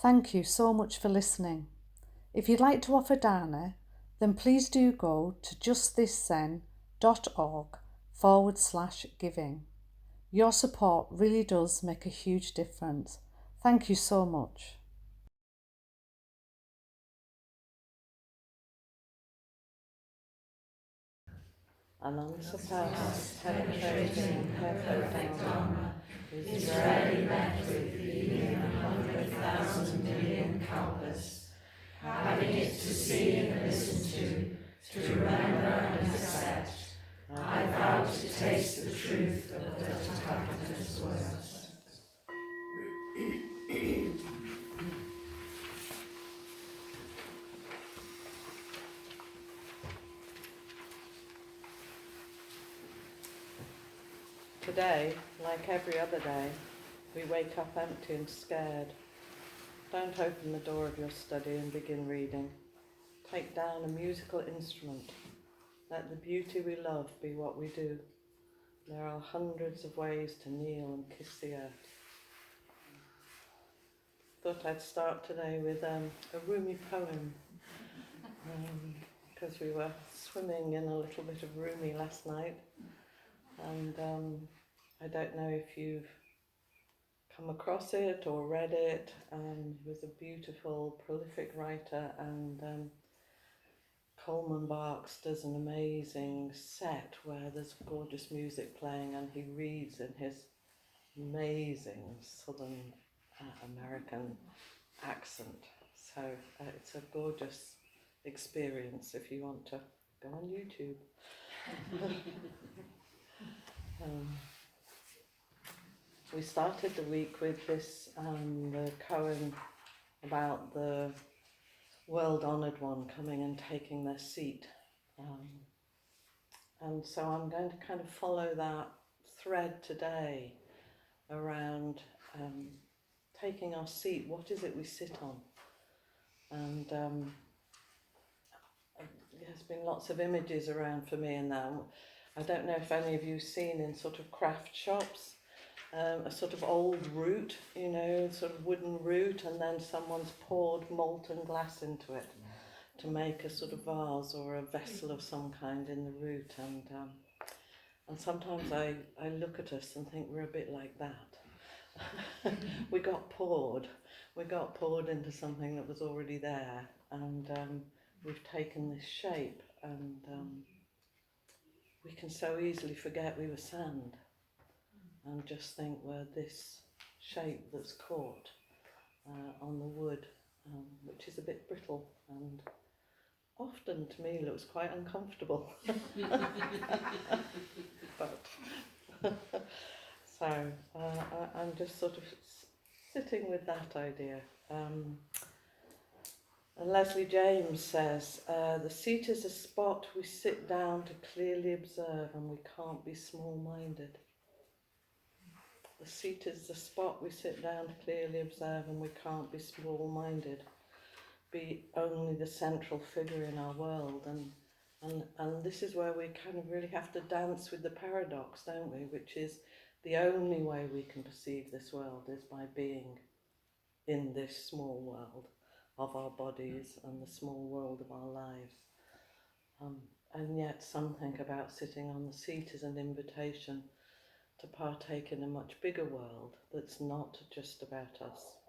Thank you so much for listening. If you'd like to offer dana, then please do go to justthiszen.org/giving. Your support really does make a huge difference. Thank you so much. An unsurpassed, penetrating, perfect Dharma is rarely met with even 100,000 million kalpas. Having it to see and listen to remember and accept, I vow to taste the truth of the Tathagata's words. Today, like every other day, we wake up empty and scared. Don't open the door of your study and begin reading. Take down a musical instrument. Let the beauty we love be what we do. There are hundreds of ways to kneel and kiss the earth. Thought I'd start today with a Rumi poem, because we were swimming in a little bit of Rumi last night, and I don't know if you've come across it or read it. He was a beautiful, prolific writer, and Coleman Barks does an amazing set where there's gorgeous music playing and he reads in his amazing Southern American accent. So it's a gorgeous experience if you want to go on YouTube. We started the week with this, the koan about the world-honoured one coming and taking their seat. And so I'm going to kind of follow that thread today around taking our seat. What is it we sit on? And there's been lots of images around for me in that. I don't know if any of you've seen in sort of craft shops, a sort of old root, you know, sort of wooden root, and then someone's poured molten glass into it to make a sort of vase or a vessel of some kind in the root. And sometimes I look at us and think we're a bit like that. We got poured into something that was already there, and we've taken this shape, and we can so easily forget we were sand and just think we're this shape that's caught on the wood, which is a bit brittle and often to me looks quite uncomfortable. But so I'm just sort of sitting with that idea. And Leslie James says, the seat is a spot we sit down to clearly observe, and we can't be small-minded. The seat is the spot we sit down to clearly observe, and we can't be small-minded, be only the central figure in our world. And this is where we kind of really have to dance with the paradox, don't we? Which is the only way we can perceive this world is by being in this small world of our bodies and the small world of our lives. And yet something about sitting on the seat is an invitation to partake in a much bigger world that's not just about us.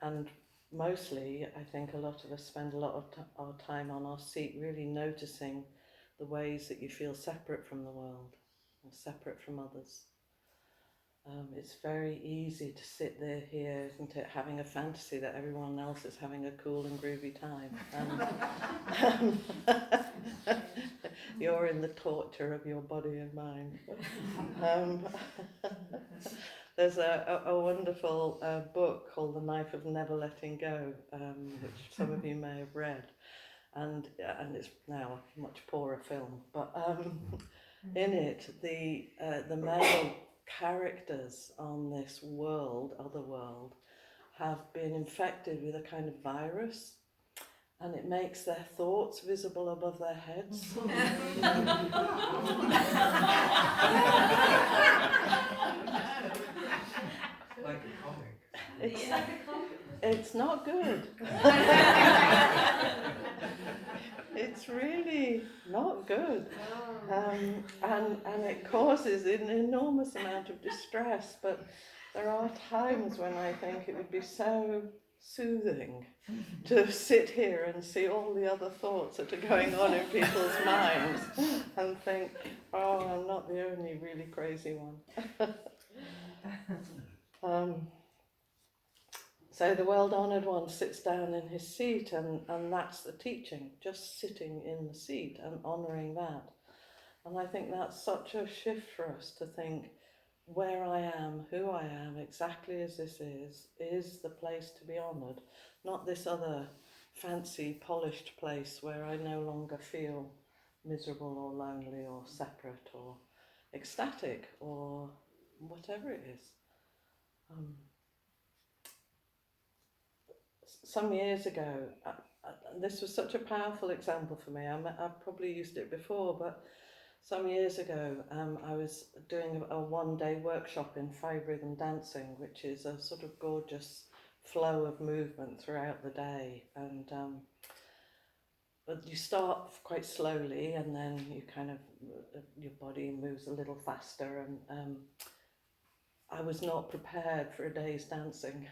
And mostly, I think a lot of us spend a lot of our time on our seat really noticing the ways that you feel separate from the world or separate from others. It's very easy to sit there here, isn't it, having a fantasy that everyone else is having a cool and groovy time. You're in the torture of your body and mind. There's a wonderful book called The Knife of Never Letting Go, which some of you may have read, and it's now a much poorer film, but in it the male characters on this other world, have been infected with a kind of virus, and it makes their thoughts visible above their heads. Like a comic. It's not good. It's really not good. And it causes an enormous amount of distress, but there are times when I think it would be so soothing to sit here and see all the other thoughts that are going on in people's minds and think, oh, I'm not the only really crazy one. So the world-honoured one sits down in his seat, and that's the teaching, just sitting in the seat and honouring that. And I think that's such a shift for us to think where I am, who I am, exactly as this is the place to be honoured, not this other fancy, polished place where I no longer feel miserable or lonely or separate or ecstatic or whatever it is. Some years ago, this was such a powerful example for me. I've probably used it before, but some years ago, I was doing a one-day workshop in 5-rhythm dancing, which is a sort of gorgeous flow of movement throughout the day. And but you start quite slowly, and then you kind of your body moves a little faster. And I was not prepared for a day's dancing,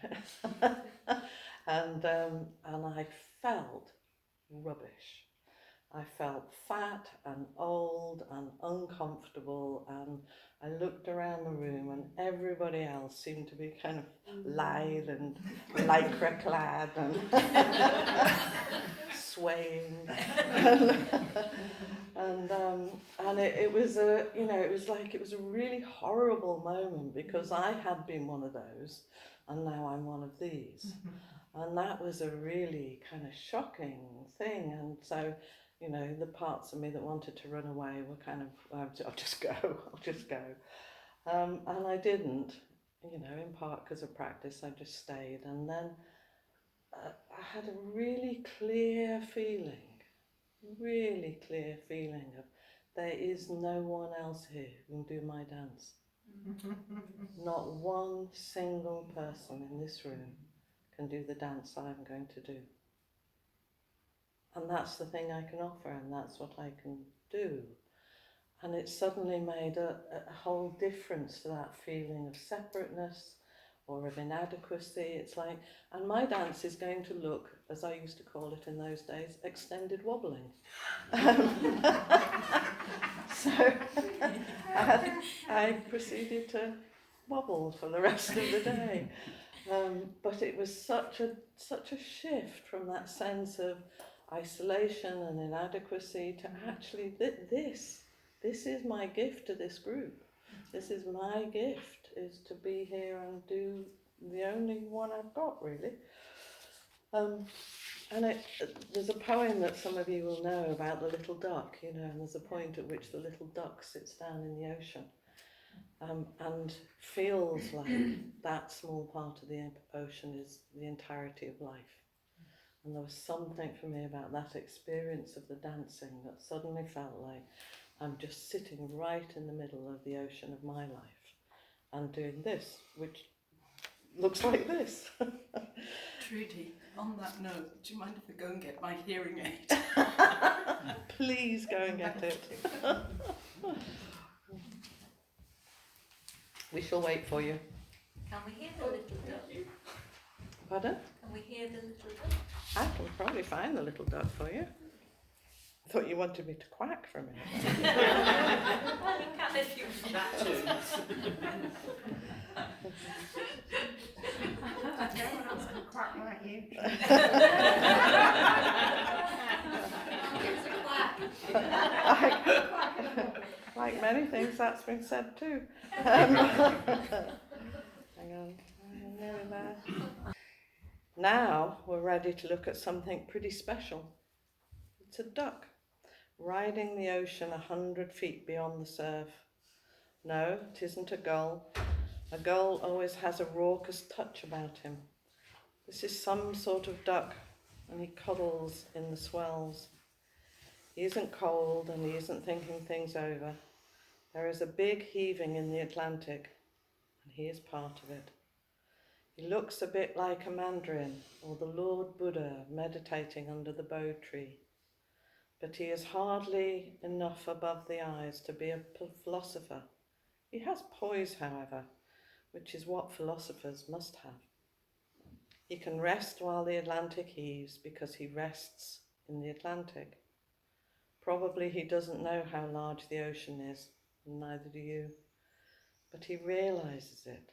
and I felt rubbish. I felt fat and old and uncomfortable, and I looked around the room and everybody else seemed to be kind of lithe and lycra clad and swaying. And it was it was a really horrible moment, because I had been one of those and now I'm one of these. And that was a really kind of shocking thing. And so, the parts of me that wanted to run away were kind of, I'll just go. And I didn't, in part because of practice, I just stayed. And then I had a really clear feeling of there is no one else here who can do my dance. Not one single person in this room can do the dance I'm going to do. And that's the thing I can offer, and that's what I can do. And it suddenly made a whole difference to that feeling of separateness or of inadequacy. It's like, and my dance is going to look, as I used to call it in those days, extended wobbling. So I proceeded to wobble for the rest of the day. But it was such a shift from that sense of isolation and inadequacy to actually this is my gift to this group. This is my gift, is to be here and do the only one I've got, really. And there's a poem that some of you will know about the little duck, and there's a point at which the little duck sits down in the ocean. And feels like that small part of the ocean is the entirety of life. And there was something for me about that experience of the dancing that suddenly felt like I'm just sitting right in the middle of the ocean of my life and doing this, which looks like this. Trudy, on that note, do you mind if I go and get my hearing aid? Please go and get it. We shall wait for you. Can we hear the little duck? Pardon? Can we hear the little duck? I can probably find the little duck for you. I thought you wanted me to quack for a minute. Well, you can if you That too. No one else can quack like you. Like many things, that's been said too. Hang on. Nearly there. Now we're ready to look at something pretty special. It's a duck riding the ocean 100 feet beyond the surf. No, it isn't a gull. A gull always has a raucous touch about him. This is some sort of duck, and he cuddles in the swells. He isn't cold, and he isn't thinking things over. There is a big heaving in the Atlantic, and he is part of it. He looks a bit like a Mandarin or the Lord Buddha meditating under the Bo tree, but he is hardly enough above the eyes to be a philosopher. He has poise, however, which is what philosophers must have. He can rest while the Atlantic heaves because he rests in the Atlantic. Probably he doesn't know how large the ocean is, and neither do you, but he realizes it.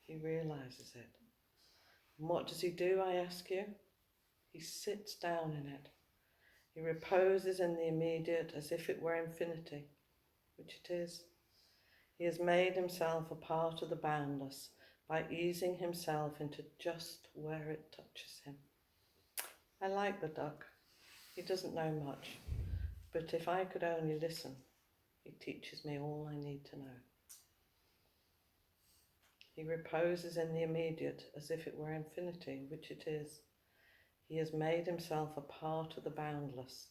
He realizes it. And what does he do, I ask you? He sits down in it. He reposes in the immediate as if it were infinity, which it is. He has made himself a part of the boundless by easing himself into just where it touches him. I like the duck. He doesn't know much, but if I could only listen, he teaches me all I need to know. He reposes in the immediate as if it were infinity, which it is. He has made himself a part of the boundless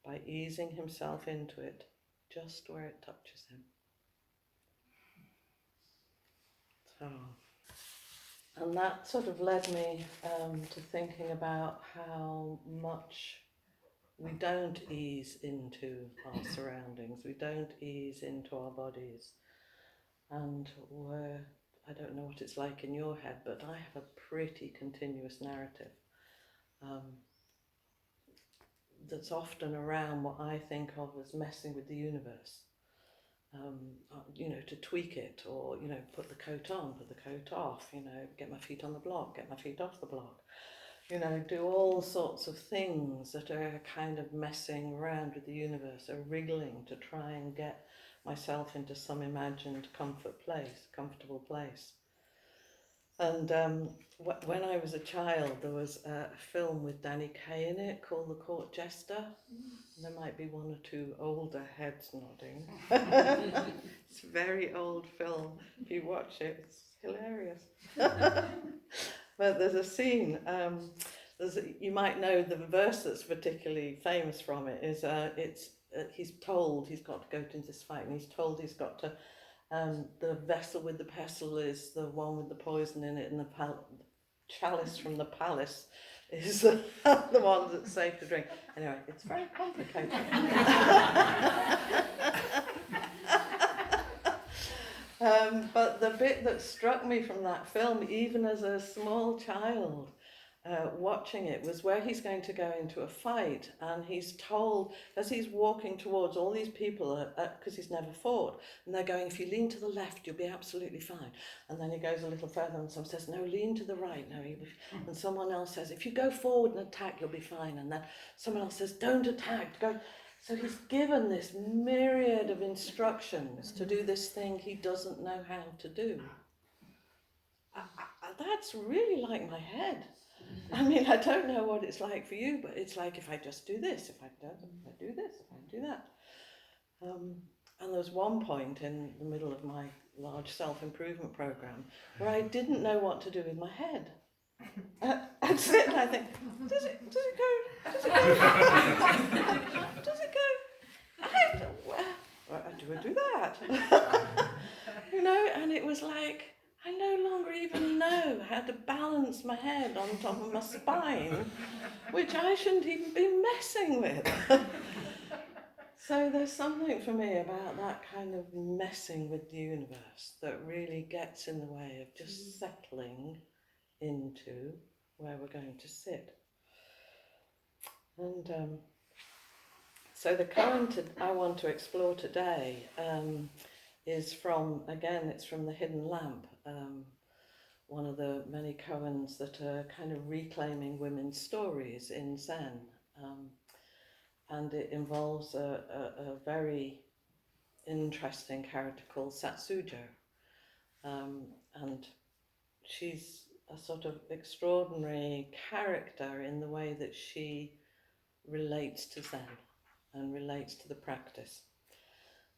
by easing himself into it just where it touches him. So, and that sort of led me to thinking about how much we don't ease into our surroundings, we don't ease into our bodies, and we're, I don't know what it's like in your head, but I have a pretty continuous narrative that's often around what I think of as messing with the universe. To tweak it, or, put the coat on, put the coat off, get my feet on the block, get my feet off the block, do all sorts of things that are kind of messing around with the universe, are wriggling to try and get myself into some imagined comfortable place. And when I was a child, there was a film with Danny Kaye in it called The Court Jester. There might be one or two older heads nodding. It's a very old film. If you watch it, it's hilarious. But there's a scene, you might know the verse that's particularly famous from it is, he's told he's got to go into this fight, and he's told he's got to, the vessel with the pestle is the one with the poison in it, and the chalice from the palace is the one that's safe to drink. Anyway, it's very complicated. But the bit that struck me from that film, even as a small child watching it, was where he's going to go into a fight, and he's told, as he's walking towards all these people, because he's never fought, and they're going, if you lean to the left, you'll be absolutely fine. And then he goes a little further, and someone says, no, lean to the right. No, and someone else says, if you go forward and attack, you'll be fine. And then someone else says, don't attack, go. So he's given this myriad of instructions to do this thing he doesn't know how to do. That's really like my head. I mean, I don't know what it's like for you, but it's like, if I just do this, if I do this, if I do that. And there was one point in the middle of my large self-improvement program where I didn't know what to do with my head. I'd sit and I think, does it go? Does it go? Do I do that? And it was like, I no longer even know how to balance my head on top of my spine, which I shouldn't even be messing with. So there's something for me about that kind of messing with the universe that really gets in the way of just settling into where we're going to sit. And so the current I want to explore today is from, again, it's from The Hidden Lamp, one of the many koans that are kind of reclaiming women's stories in Zen. And it involves a very interesting character called Satsujo. And she's a sort of extraordinary character in the way that she relates to Zen and relates to the practice.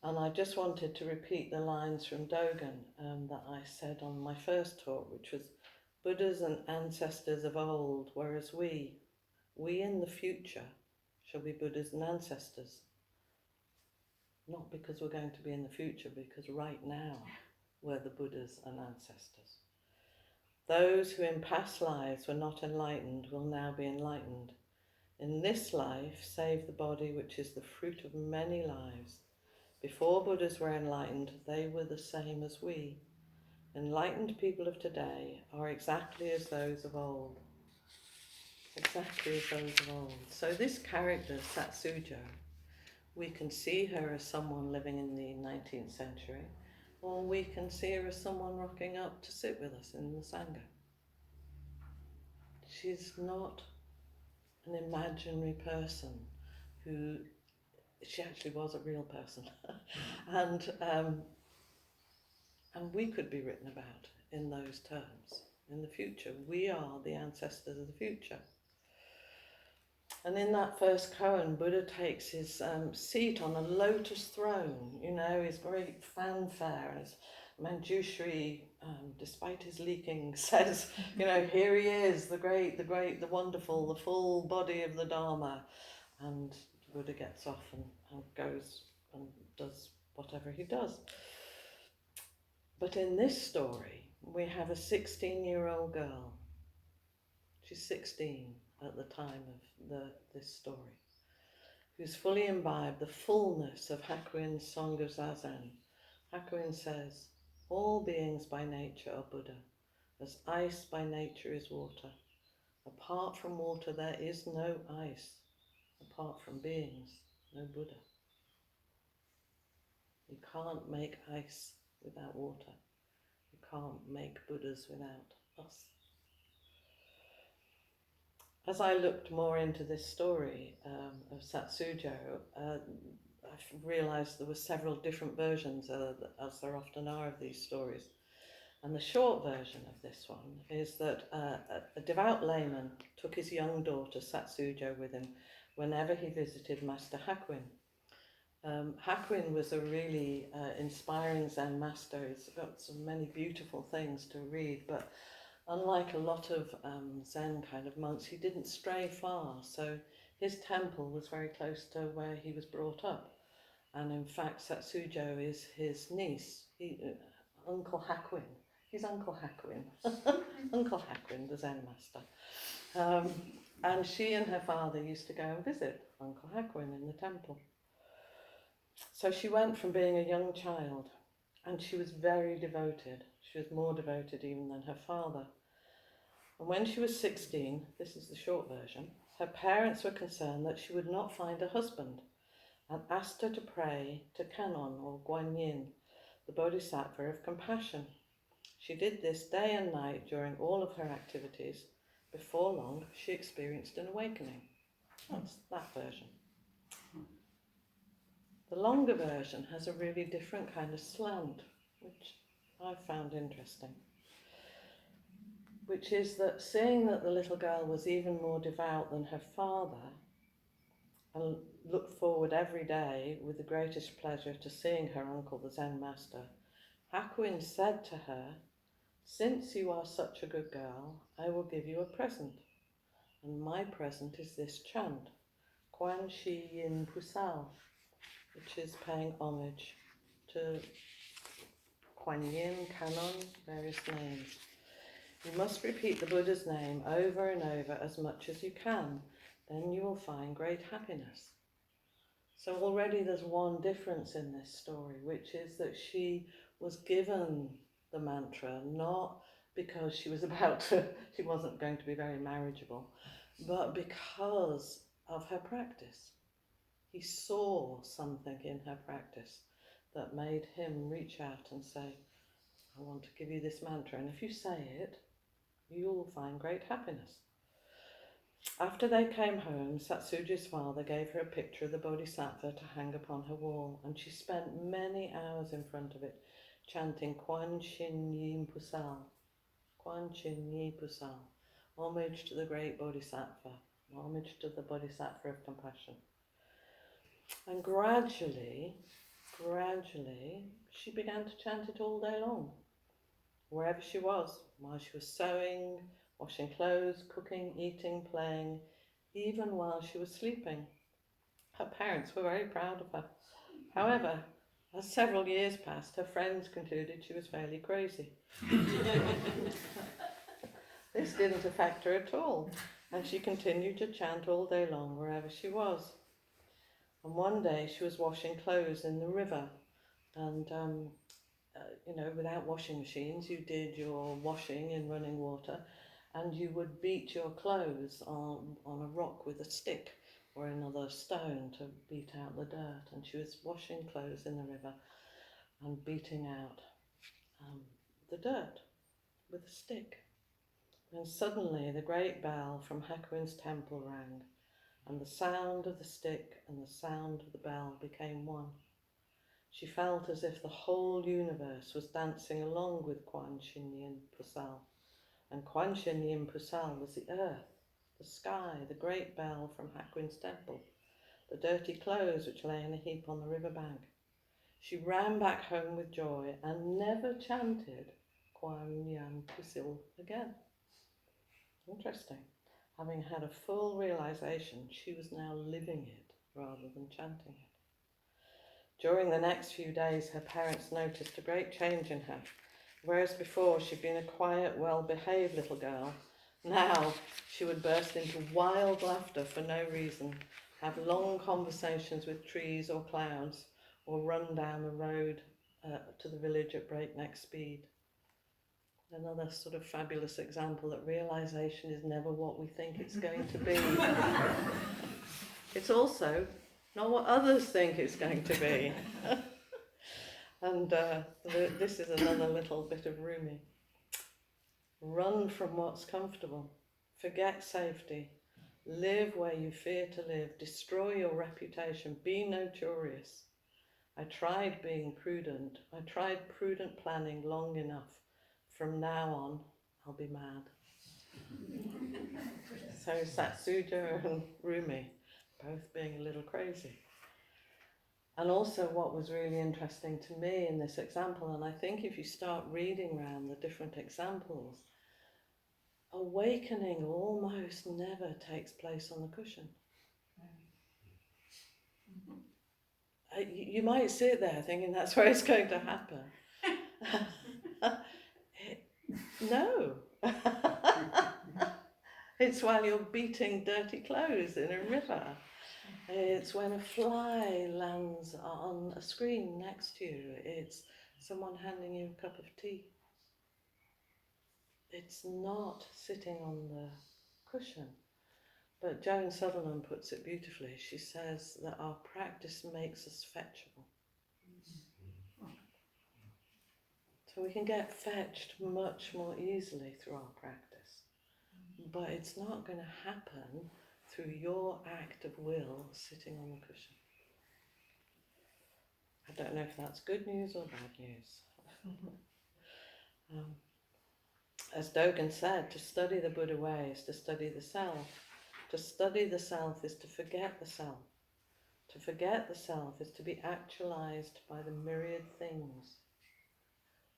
And I just wanted to repeat the lines from Dogen that I said on my first talk, which was, Buddhas and ancestors of old, whereas we in the future shall be Buddhas and ancestors. Not because we're going to be in the future, because right now we're the Buddhas and ancestors. Those who in past lives were not enlightened will now be enlightened. In this life, save the body which is the fruit of many lives. Before Buddhas were enlightened, they were the same as we. Enlightened people of today are exactly as those of old. Exactly as those of old. So this character, Satsujo, we can see her as someone living in the 19th century, or we can see her as someone rocking up to sit with us in the Sangha. She's not an imaginary person who, she actually was a real person. and we could be written about in those terms in the future. We are the ancestors of the future. And in that first koan, Buddha takes his seat on a lotus throne, you know, his great fanfare, his Manjushri, despite his leaking, says, you know, here he is, the great, the wonderful, the full body of the Dharma. And Buddha gets off and goes and does whatever he does. But in this story, we have a 16-year-old girl. She's 16 at the time of this story, who's fully imbibed the fullness of Hakuin's Song of Zazen. Hakuin says, all beings by nature are Buddha, as ice by nature is water. Apart from water there is no ice. Apart from beings, no Buddha. You can't make ice without water. You can't make Buddhas without us. As I looked more into this story of Satsujo, I realised there were several different versions, as there often are of these stories. And the short version of this one is that a devout layman took his young daughter Satsujo with him whenever he visited Master Hakuin. Hakuin was a really inspiring Zen master. He's got so many beautiful things to read, but unlike a lot of Zen kind of monks, he didn't stray far. So his temple was very close to where he was brought up. And in fact, Satsujo is his niece, Uncle Hakuin. He's Uncle Hakuin. Uncle Hakuin, the Zen master. And she and her father used to go and visit Uncle Hakuin in the temple. So she went from being a young child, and she was very devoted. She was more devoted even than her father. And when she was 16, this is the short version, her parents were concerned that she would not find a husband and asked her to pray to Kannon or Guanyin, the Bodhisattva of compassion. She did this day and night during all of her activities. Before long, she experienced an awakening. That's that version. The longer version has a really different kind of slant, which I found interesting, which is that seeing that the little girl was even more devout than her father and looked forward every day with the greatest pleasure to seeing her uncle, the Zen master, Hakuin said to her, "Since you are such a good girl, I will give you a present. And my present is this chant, Quan Shi Yin Pusal, which is paying homage to Kuan Yin, Kannon, various names. You must repeat the Buddha's name over and over as much as you can, then you will find great happiness." So already there's one difference in this story, which is that she was given the mantra not because she wasn't going to be very marriageable, but because of her practice. He saw something in her practice that made him reach out and say, "I want to give you this mantra, and if you say it, you will find great happiness." After they came home, Satsuji's father gave her a picture of the Bodhisattva to hang upon her wall, and she spent many hours in front of it, chanting Quan Shin Yin Pusal, Quan Shin Yin Pusal, homage to the great Bodhisattva, homage to the Bodhisattva of compassion. And gradually, she began to chant it all day long, wherever she was, while she was sewing, washing clothes, cooking, eating, playing, even while she was sleeping. Her parents were very proud of her. However, as several years passed, her friends concluded she was fairly crazy. this didn't affect her at all, and she continued to chant all day long wherever she was. And one day she was washing clothes in the river, and without washing machines, you did your washing in running water, and you would beat your clothes on a rock with a stick or another stone to beat out the dirt. And she was washing clothes in the river and beating out the dirt with a stick. And suddenly the great bell from Quatrains temple rang, and the sound of the stick and the sound of the bell became one. She felt as if the whole universe was dancing along with Quan Shin Yin Pusal. And Quan Shin Yin Pusal was the earth, the sky, the great bell from Quatrains temple, the dirty clothes which lay in a heap on the riverbank. She ran back home with joy and never chanted Quan Yan Pusil again. Interesting. Having had a full realization, she was now living it rather than chanting it. During the next few days, her parents noticed a great change in her. Whereas before she'd been a quiet, well-behaved little girl, now she would burst into wild laughter for no reason, have long conversations with trees or clouds, or run down the road to the village at breakneck speed. Another sort of fabulous example that realization is never what we think it's going to be. It's also not what others think it's going to be. And this is another little bit of Rumi. Run from what's comfortable. Forget safety. Live where you fear to live. Destroy your reputation. Be notorious. I tried being prudent. I tried prudent planning long enough. From now on, I'll be mad. So Satsuja and Rumi, both being a little crazy. And also what was really interesting to me in this example, and I think if you start reading around the different examples, awakening almost never takes place on the cushion. You might sit there thinking that's where it's going to happen. No. It's while you're beating dirty clothes in a river. It's when a fly lands on a screen next to you. It's someone handing you a cup of tea. It's not sitting on the cushion. But Joan Sutherland puts it beautifully. She says that our practice makes us fetchable. So we can get fetched much more easily through our practice. But it's not going to happen through your act of will sitting on the cushion. I don't know if that's good news or bad news. As Dogen said, to study the Buddha way is to study the self. To study the self is to forget the self. To forget the self is to be actualized by the myriad things.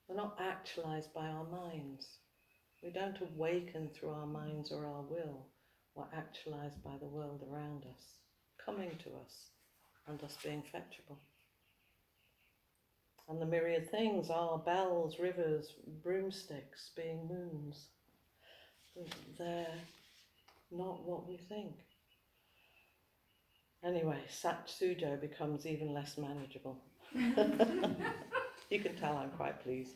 We're not actualized by our minds. We don't awaken through our minds or our will. We're actualized by the world around us, coming to us, and us being fetchable. And the myriad things are bells, rivers, broomsticks, being moons. They're not what we think. Anyway, Satsujo becomes even less manageable. You can tell I'm quite pleased.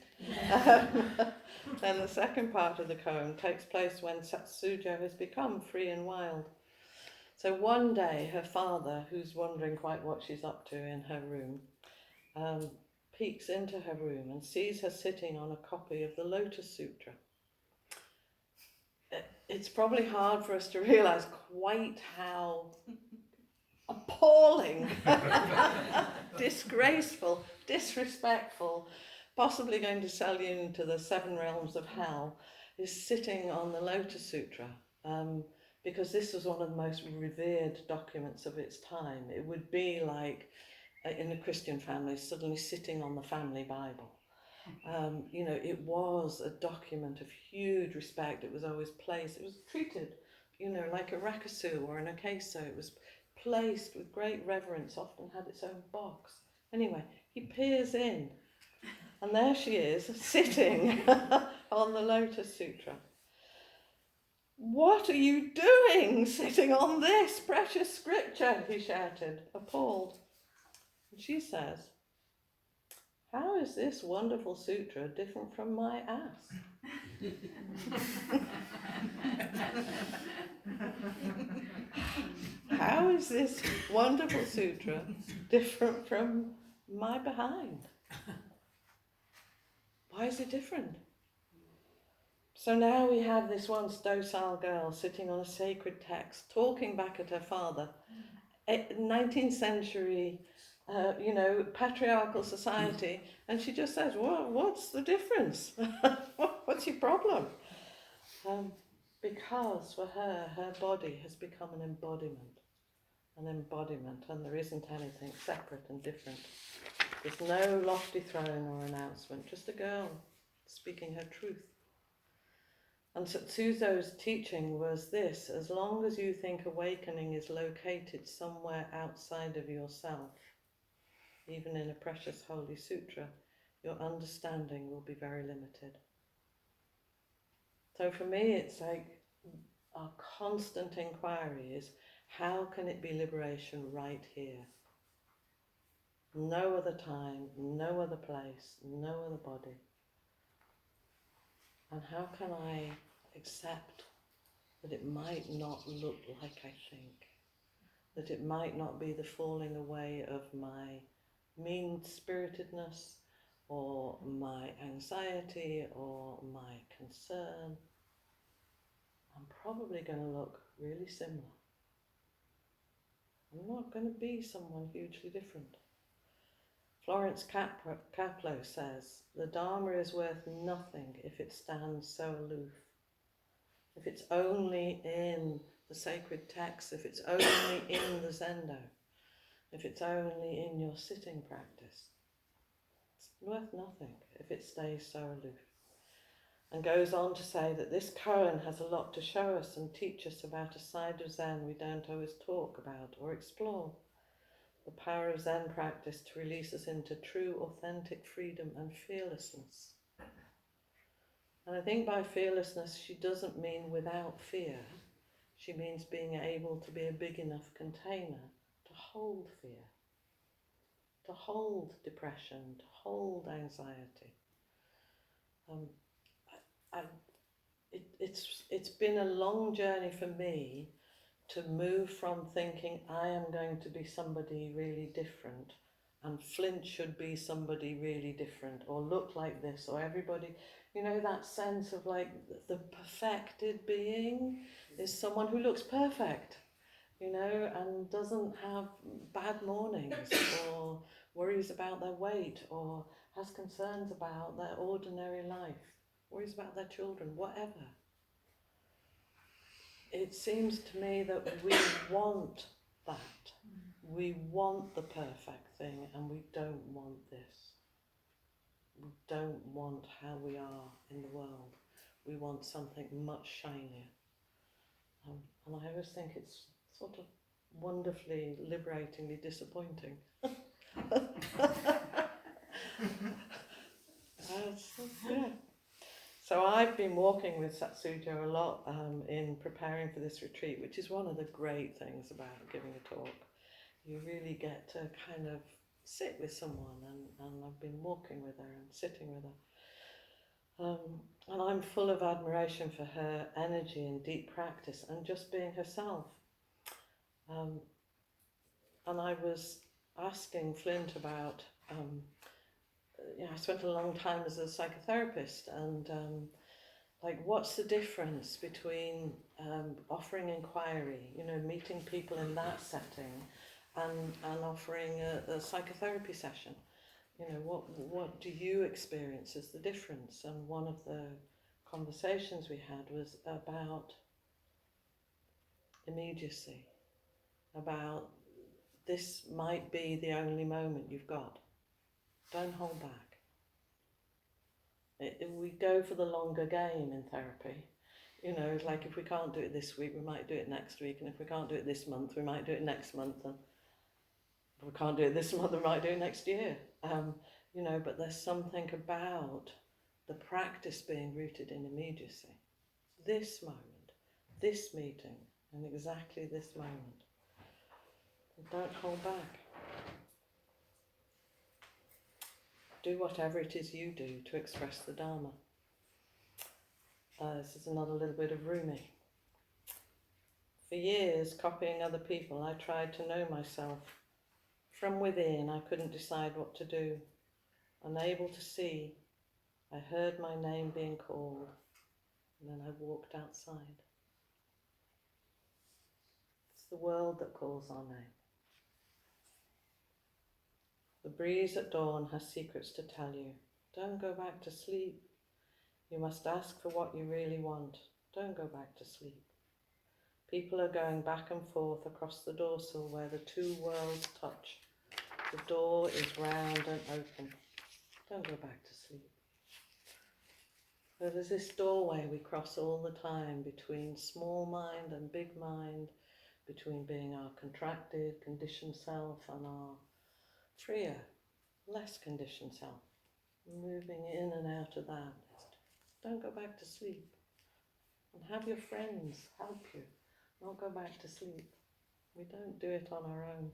Then the second part of the koan takes place when Satsujo has become free and wild. So one day her father, who's wondering quite what she's up to in her room, peeks into her room and sees her sitting on a copy of the Lotus Sutra. It's probably hard for us to realise quite how appalling, disgraceful, disrespectful, possibly going to sell you into the 7 realms of hell, is sitting on the Lotus Sutra, because this was one of the most revered documents of its time. It would be like, in a Christian family, suddenly sitting on the family Bible. It was a document of huge respect. It was always placed, it was treated, like a rakusu or an okaso. It was placed with great reverence, often had its own box. Anyway, he peers in, and there she is, sitting on the Lotus Sutra. "What are you doing sitting on this precious scripture?" he shouted, appalled. And she says, "How is this wonderful sutra different from my ass?" How is this wonderful sutra different from my behind? Why is it different? So now we have this once docile girl sitting on a sacred text, talking back at her father. 19th century, patriarchal society, and she just says, "Well, what's the difference? What's your problem?" Because for her, her body has become an embodiment, and there isn't anything separate and different. There's no lofty throne or announcement, just a girl speaking her truth. And Tsuzo's teaching was this: as long as you think awakening is located somewhere outside of yourself, even in a precious holy sutra, your understanding will be very limited. So for me, it's like our constant inquiry is, how can it be liberation right here? No other time, no other place, no other body. And how can I accept that it might not look like I think? That it might not be the falling away of my mean-spiritedness or my anxiety or my concern. I'm probably going to look really similar. I'm not going to be someone hugely different. Florence Caplow says, the Dharma is worth nothing if it stands so aloof. If it's only in the sacred texts, if it's only in the Zendo, if it's only in your sitting practice, it's worth nothing if it stays so aloof. And goes on to say that this koan has a lot to show us and teach us about a side of Zen we don't always talk about or explore. The power of Zen practice to release us into true, authentic freedom and fearlessness. And I think by fearlessness, she doesn't mean without fear. She means being able to be a big enough container to hold fear, to hold depression, to hold anxiety. It's been a long journey for me to move from thinking I am going to be somebody really different and Flint should be somebody really different or look like this or everybody, that sense of like the perfected being is someone who looks perfect, and doesn't have bad mornings or worries about their weight or has concerns about their ordinary life, worries about their children, whatever. It seems to me that we want that. We want the perfect thing and we don't want this. We don't want how we are in the world. We want something much shinier. And I always think it's sort of wonderfully, liberatingly disappointing. Yeah. So I've been walking with Satsujo a lot in preparing for this retreat, which is one of the great things about giving a talk. You really get to kind of sit with someone, and I've been walking with her and sitting with her. And I'm full of admiration for her energy and deep practice and just being herself. And I was asking Flint about, I spent a long time as a psychotherapist, and what's the difference between offering inquiry, meeting people in that setting, and offering a psychotherapy session? What do you experience as the difference? And one of the conversations we had was about immediacy, about this might be the only moment you've got. Don't hold back. We go for the longer game in therapy. Like if we can't do it this week, we might do it next week. And if we can't do it this month, we might do it next month. And if we can't do it this month, we might do it next year. But there's something about the practice being rooted in immediacy. This moment, this meeting in exactly this moment. And don't hold back. Do whatever it is you do to express the Dharma. This is another little bit of Rumi. For years, copying other people, I tried to know myself. From within, I couldn't decide what to do. Unable to see, I heard my name being called, and then I walked outside. It's the world that calls our name. The breeze at dawn has secrets to tell you. Don't go back to sleep. You must ask for what you really want. Don't go back to sleep. People are going back and forth across the doorsill where the two worlds touch. The door is round and open. Don't go back to sleep. There's this doorway we cross all the time between small mind and big mind, between being our contracted, conditioned self and our freer, less conditioned self. Moving in and out of that. Don't go back to sleep. And have your friends help you. Not go back to sleep. We don't do it on our own.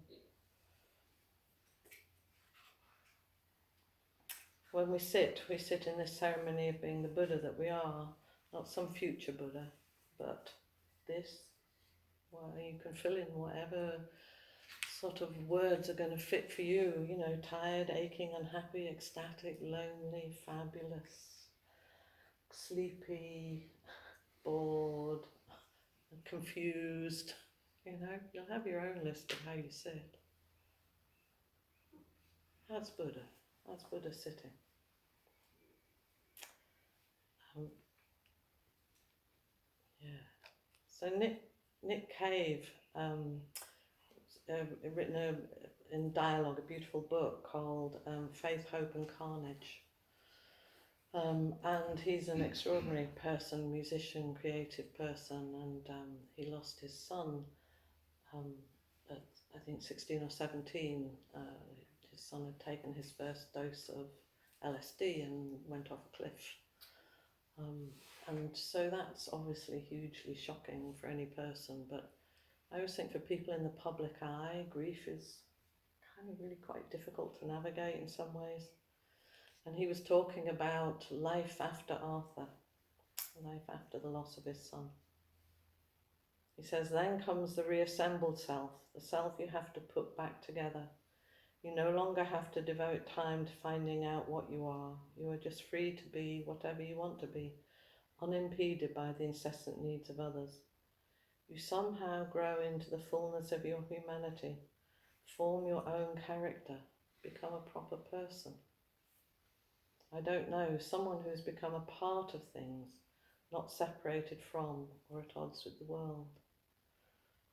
When we sit in this ceremony of being the Buddha that we are, not some future Buddha, but this. Well, you can fill in whatever sort of words are going to fit for you, tired, aching, unhappy, ecstatic, lonely, fabulous, sleepy, bored, confused. You'll have your own list of how you sit. That's Buddha. That's Buddha sitting. So Nick Cave written in dialogue a beautiful book called Faith, Hope and Carnage. And he's an extraordinary person, musician, creative person, and he lost his son at I think 16 or 17. His son had taken his first dose of LSD and went off a cliff. And so that's obviously hugely shocking for any person, but I always think for people in the public eye, grief is kind of really quite difficult to navigate in some ways. And he was talking about life after Arthur, life after the loss of his son. He says, then comes the reassembled self, the self you have to put back together. You no longer have to devote time to finding out what you are. You are just free to be whatever you want to be, unimpeded by the incessant needs of others. You somehow grow into the fullness of your humanity, form your own character, become a proper person. I don't know, someone who has become a part of things, not separated from or at odds with the world.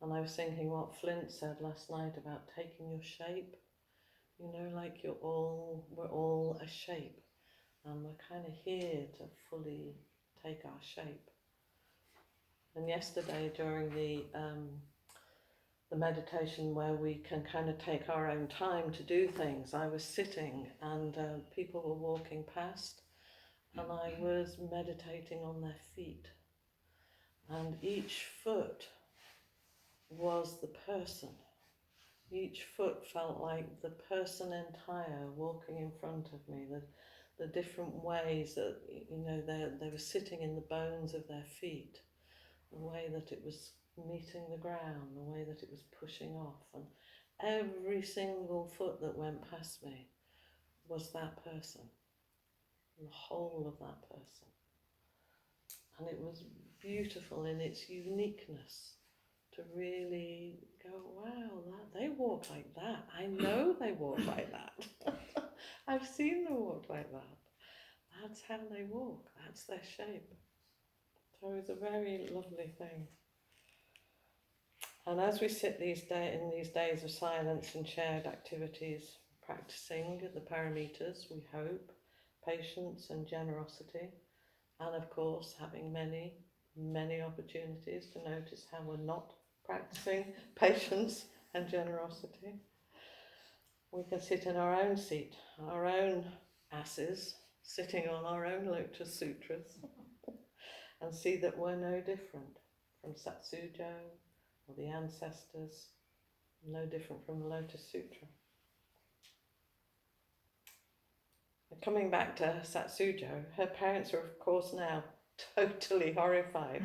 And I was thinking what Flint said last night about taking your shape. Like we're all a shape, and we're kind of here to fully take our shape. And yesterday during the meditation where we can kind of take our own time to do things, I was sitting and people were walking past, and I was meditating on their feet, and each foot was the person. Each foot felt like the person entire walking in front of me, the different ways that, they were sitting in the bones of their feet, the way that it was meeting the ground, the way that it was pushing off, and every single foot that went past me was that person, the whole of that person. And it was beautiful in its uniqueness to really go, wow, they walk like that. I know they walk like that. I've seen them walk like that. That's how they walk. That's their shape. So it's a very lovely thing. And as we sit in these days of silence and shared activities, practicing the parameters, we hope, patience and generosity, and of course having many, many opportunities to notice how we're not practicing patience and generosity. We can sit in our own seat, our own asses, sitting on our own Lotus Sutras, and see that we're no different from Satsujo or the ancestors, no different from the Lotus Sutra. Coming back to Satsujo, her parents are of course now totally horrified.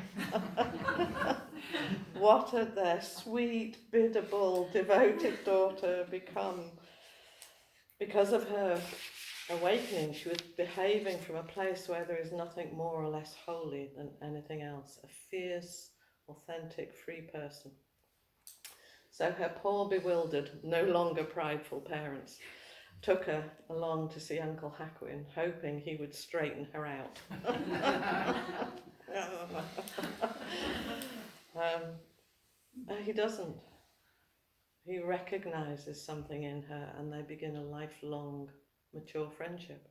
What had their sweet, biddable, devoted daughter become? Because of her awakening, she was behaving from a place where there is nothing more or less holy than anything else, a fierce, authentic, free person. So her poor, bewildered, no longer prideful parents took her along to see Uncle Hakuin, hoping he would straighten her out. He doesn't. He recognises something in her and they begin a lifelong, mature friendship.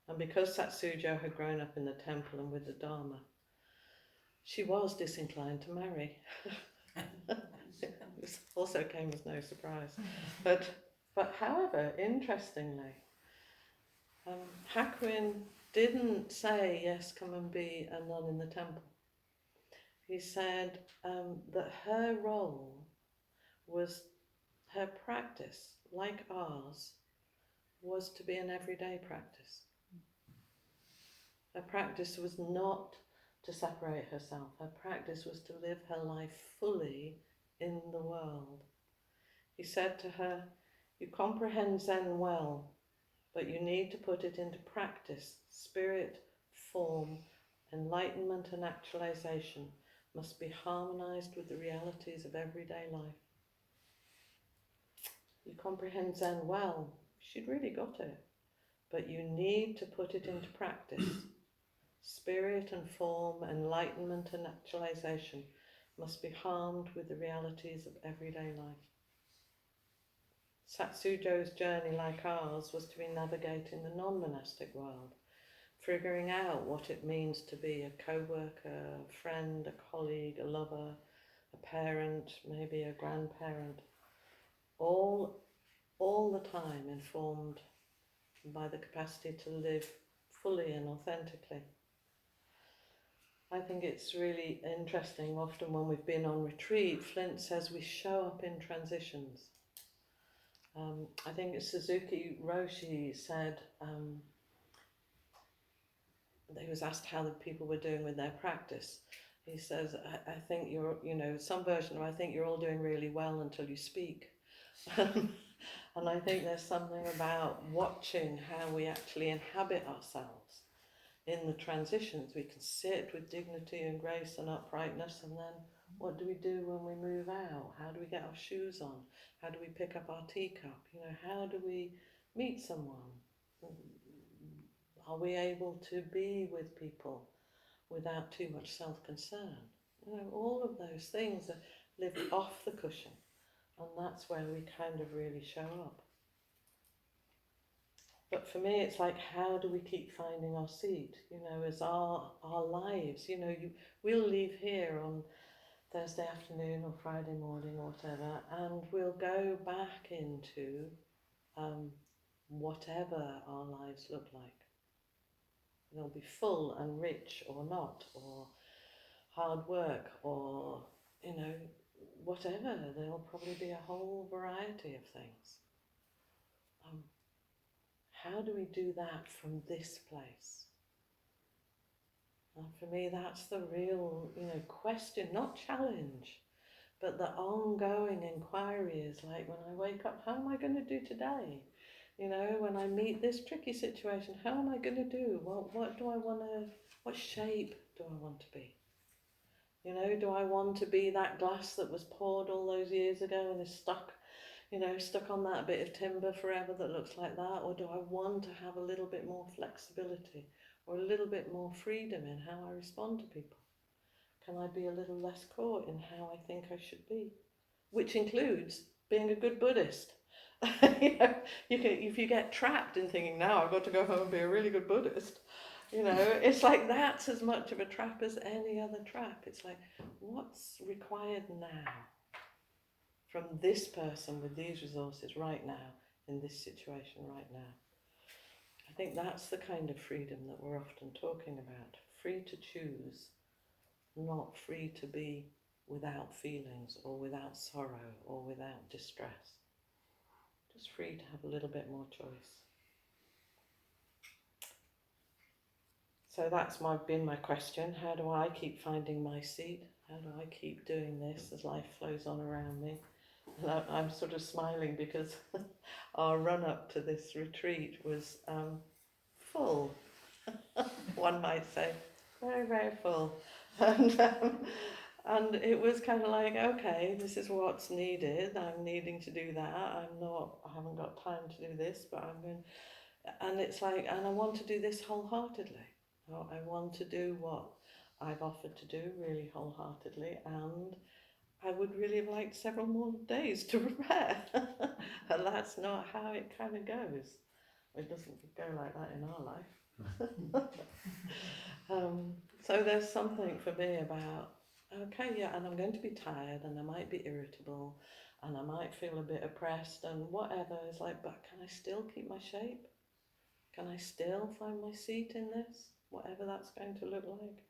And because Satsujo had grown up in the temple and with the Dharma, she was disinclined to marry. This also came as no surprise. But however, interestingly, Hakuin didn't say, yes, come and be a nun in the temple. He said that her role was, her practice, like ours, was to be an everyday practice. Her practice was not to separate herself. Her practice was to live her life fully in the world. He said to her, you comprehend Zen well, but you need to put it into practice. Spirit, form, enlightenment and actualization must be harmonized with the realities of everyday life. You comprehend Zen well. She'd really got it. But you need to put it into practice. Spirit and form, enlightenment and actualization must be harmed with the realities of everyday life. Satsujo's journey, like ours, was to be navigating the non-monastic world, figuring out what it means to be a co-worker, a friend, a colleague, a lover, a parent, maybe a grandparent, all the time informed by the capacity to live fully and authentically. I think it's really interesting. Often when we've been on retreat, Flint says we show up in transitions. I think it's Suzuki Roshi said, he was asked how the people were doing with their practice. He says, I think you're, some version of I think you're all doing really well until you speak. And I think there's something about watching how we actually inhabit ourselves in the transitions. We can sit with dignity and grace and uprightness, and then what do we do when we move out? How do we get our shoes on? How do we pick up our teacup? How do we meet someone? Are we able to be with people without too much self-concern? All of those things that live off the cushion, and that's where we kind of really show up. But for me, it's like, how do we keep finding our seat? As our lives, we'll leave here on Thursday afternoon or Friday morning or whatever, and we'll go back into whatever our lives look like. They'll be full and rich or not, or hard work, or, whatever. There'll probably be a whole variety of things. How do we do that from this place? And for me, that's the real, question, not challenge, but the ongoing inquiry is like, when I wake up, how am I going to do today? When I meet this tricky situation, how am I going to do? What do I want to, what shape do I want to be? Do I want to be that glass that was poured all those years ago and is stuck on that bit of timber forever that looks like that? Or do I want to have a little bit more flexibility or a little bit more freedom in how I respond to people? Can I be a little less caught in how I think I should be? Which includes being a good Buddhist. If you get trapped in thinking, now I've got to go home and be a really good Buddhist, it's like that's as much of a trap as any other trap. It's like, what's required now from this person with these resources right now, in this situation right now? I think that's the kind of freedom that we're often talking about. Free to choose not free to be without feelings or without sorrow or without distress. Just free to have a little bit more choice. So that's been my question. How do I keep finding my seat? How do I keep doing this as life flows on around me? And I'm sort of smiling because our run up to this retreat was full. One might say, very, very full. And it was kind of like, okay, this is what's needed. I'm needing to do that. I haven't got time to do this, but I'm going. And it's like, and I want to do this wholeheartedly. I want to do what I've offered to do really wholeheartedly, and I would really have liked several more days to prepare. And that's not how it kind of goes. It doesn't go like that in our life. So there's something for me about, okay, yeah, and I'm going to be tired, and I might be irritable, and I might feel a bit oppressed, and whatever. It's like, but can I still keep my shape? Can I still find my seat in this? Whatever that's going to look like.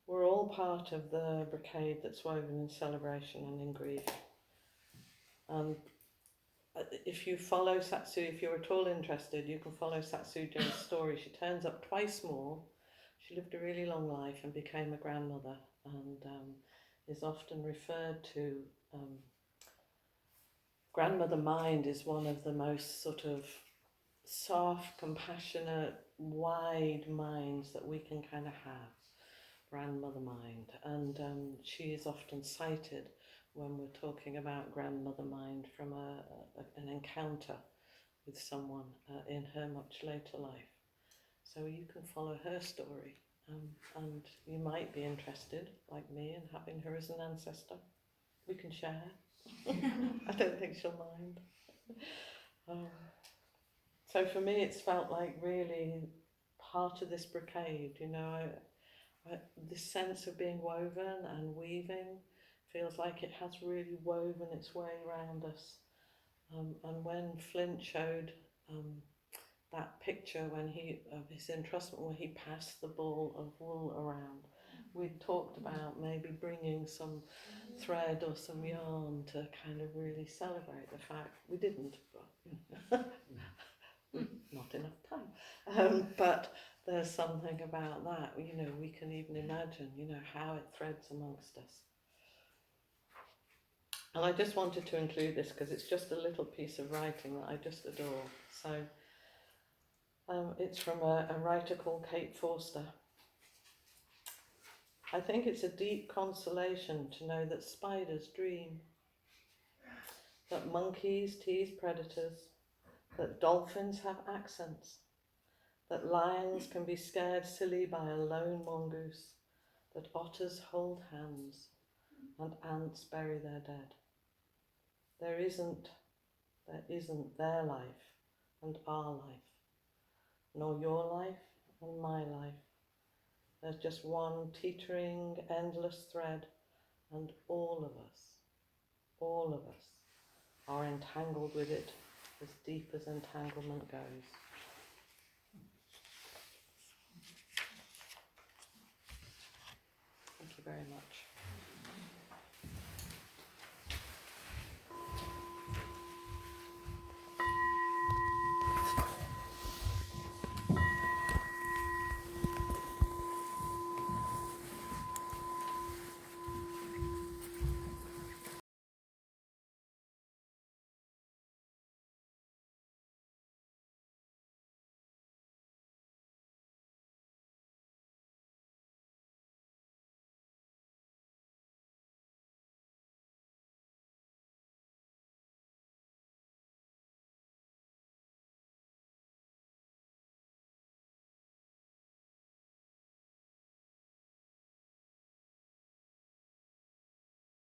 We're all part of the brocade that's woven in celebration and in grief. And if you follow Satsu, if you're at all interested, you can follow Satsuja's story. She turns up twice more. She lived a really long life and became a grandmother, and is often referred to. Grandmother mind is one of the most sort of soft, compassionate, wide minds that we can kind of have. Grandmother mind, and she is often cited when we're talking about grandmother mind from an encounter with someone in her much later life. So you can follow her story, and you might be interested, like me, in having her as an ancestor. We can share. I don't think she'll mind. So for me, it's felt like really part of this brocade, you know. This sense of being woven and weaving feels like it has really woven its way around us. And when Flint showed that picture of his entrustment, where he passed the ball of wool around, we talked about maybe bringing some thread or some yarn to kind of really celebrate the fact. We didn't, but not enough time. But there's something about that, you know, we can even imagine, you know, how it threads amongst us. And I just wanted to include this because it's just a little piece of writing that I just adore. So it's from a writer called Forster. I think it's a deep consolation to know that spiders dream, that monkeys tease predators, that dolphins have accents, that lions can be scared silly by a lone mongoose, that otters hold hands and ants bury their dead. There isn't their life and our life, nor your life and my life. There's just one teetering, endless thread, and all of us are entangled with it as deep as entanglement goes. Thank you very much.